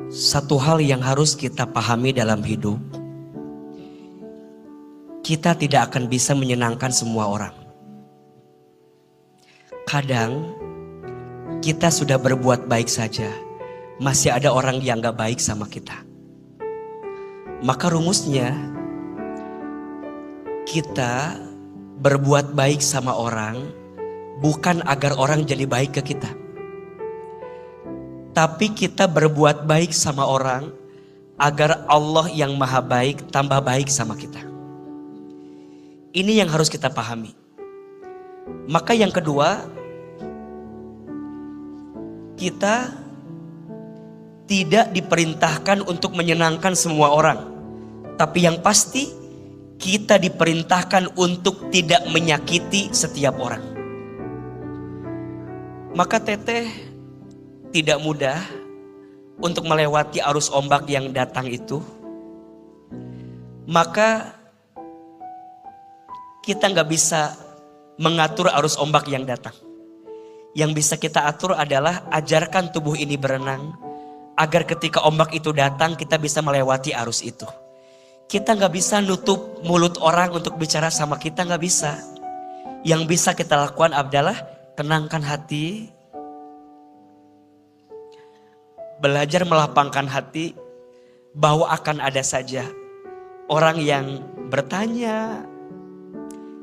Satu hal yang harus kita pahami dalam hidup, kita tidak akan bisa menyenangkan semua orang. Kadang kita sudah berbuat baik saja, masih ada orang yang gak baik sama kita. Maka rumusnya, kita berbuat baik sama orang bukan agar orang jadi baik ke kita, tapi kita berbuat baik sama orang agar Allah yang maha baik tambah baik sama kita. Ini yang harus kita pahami. Maka yang kedua, kita tidak diperintahkan untuk menyenangkan semua orang, tapi yang pasti kita diperintahkan untuk tidak menyakiti setiap orang. Maka teteh tidak mudah untuk melewati arus ombak yang datang itu. Maka kita nggak bisa mengatur arus ombak yang datang. Yang bisa kita atur adalah ajarkan tubuh ini berenang, agar ketika ombak itu datang kita bisa melewati arus itu. Kita nggak bisa nutup mulut orang untuk bicara sama kita, nggak bisa. Yang bisa kita lakukan adalah tenangkan hati, belajar melapangkan hati bahwa akan ada saja orang yang bertanya,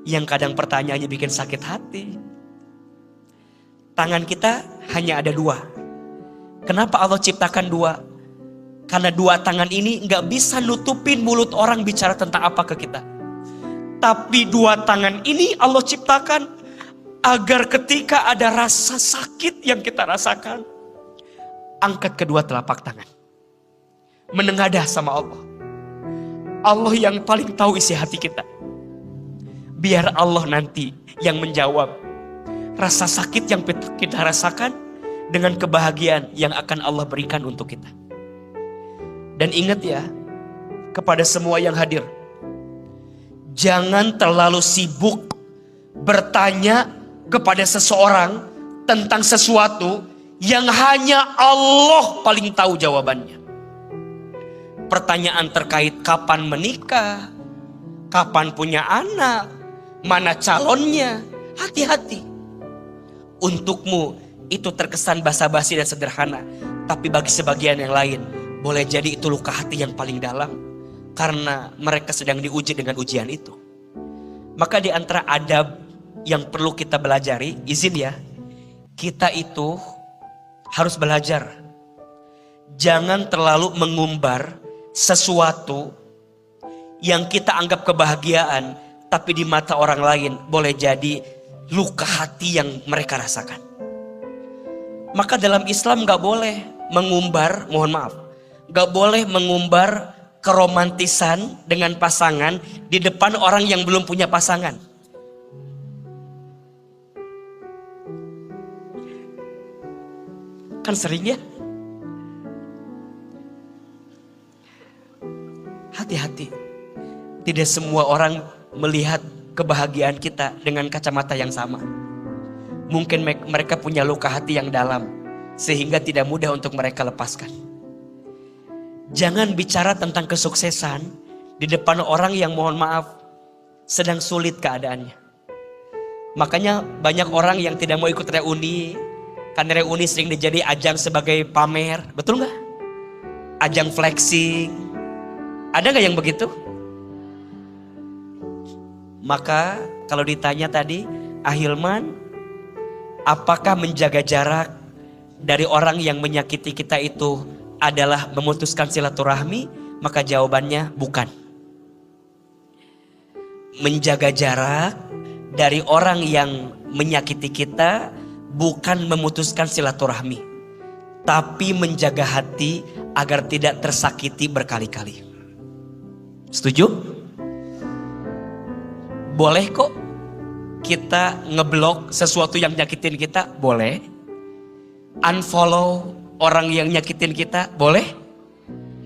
yang kadang pertanyaannya bikin sakit hati. Tangan kita hanya ada dua. Kenapa Allah ciptakan dua? Karena dua tangan ini gak bisa nutupin mulut orang bicara tentang apa ke kita. Tapi dua tangan ini Allah ciptakan agar ketika ada rasa sakit yang kita rasakan, angkat kedua telapak tangan, menengadah sama Allah. Allah yang paling tahu isi hati kita. Biar Allah nanti yang menjawab rasa sakit yang kita rasakan dengan kebahagiaan yang akan Allah berikan untuk kita. Dan ingat ya, kepada semua yang hadir, jangan terlalu sibuk bertanya kepada seseorang tentang sesuatu yang hanya Allah paling tahu jawabannya. Pertanyaan terkait kapan menikah, kapan punya anak, mana calonnya, hati-hati. Untukmu itu terkesan basa-basi dan sederhana, tapi bagi sebagian yang lain boleh jadi itu luka hati yang paling dalam, karena mereka sedang diuji dengan ujian itu. Maka di antara adab yang perlu kita belajari, izin ya, kita itu harus belajar jangan terlalu mengumbar sesuatu yang kita anggap kebahagiaan, tapi di mata orang lain boleh jadi luka hati yang mereka rasakan. Maka dalam Islam gak boleh mengumbar, mohon maaf, gak boleh mengumbar keromantisan dengan pasangan di depan orang yang belum punya pasangan. Kan sering ya. Hati-hati. Tidak semua orang melihat kebahagiaan kita dengan kacamata yang sama. Mungkin mereka punya luka hati yang dalam, sehingga tidak mudah untuk mereka lepaskan. Jangan bicara tentang kesuksesan di depan orang yang mohon maaf sedang sulit keadaannya. Makanya banyak orang yang tidak mau ikut reuni, karena reuni sering dijadi ajang sebagai pamer, betul nggak? Ajang flexing, ada nggak yang begitu? Maka kalau ditanya tadi, Ahilman, apakah menjaga jarak dari orang yang menyakiti kita itu adalah memutuskan silaturahmi? Maka jawabannya bukan. Menjaga jarak dari orang yang menyakiti kita bukan memutuskan silaturahmi, tapi menjaga hati agar tidak tersakiti berkali-kali. Setuju? Boleh kok kita ngeblok sesuatu yang nyakitin kita, boleh. Unfollow orang yang nyakitin kita, boleh.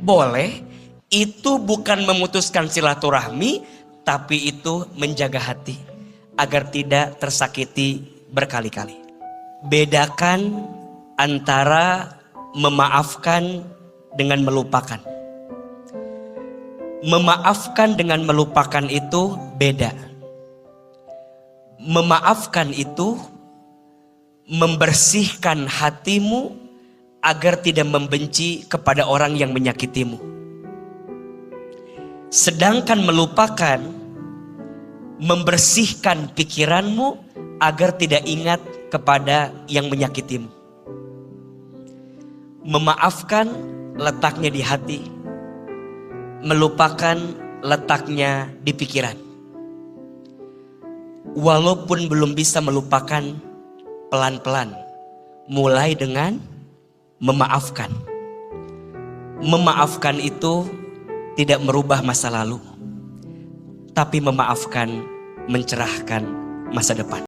Boleh. Itu bukan memutuskan silaturahmi, tapi itu menjaga hati agar tidak tersakiti berkali-kali. Bedakan antara memaafkan dengan melupakan. Memaafkan dengan melupakan itu beda. Memaafkan itu membersihkan hatimu agar tidak membenci kepada orang yang menyakitimu. Sedangkan melupakan membersihkan pikiranmu agar tidak ingat kepada yang menyakitimu. Memaafkan letaknya di hati, melupakan letaknya di pikiran. Walaupun belum bisa melupakan, pelan-pelan mulai dengan memaafkan. Memaafkan itu tidak merubah masa lalu, tapi memaafkan mencerahkan masa depan.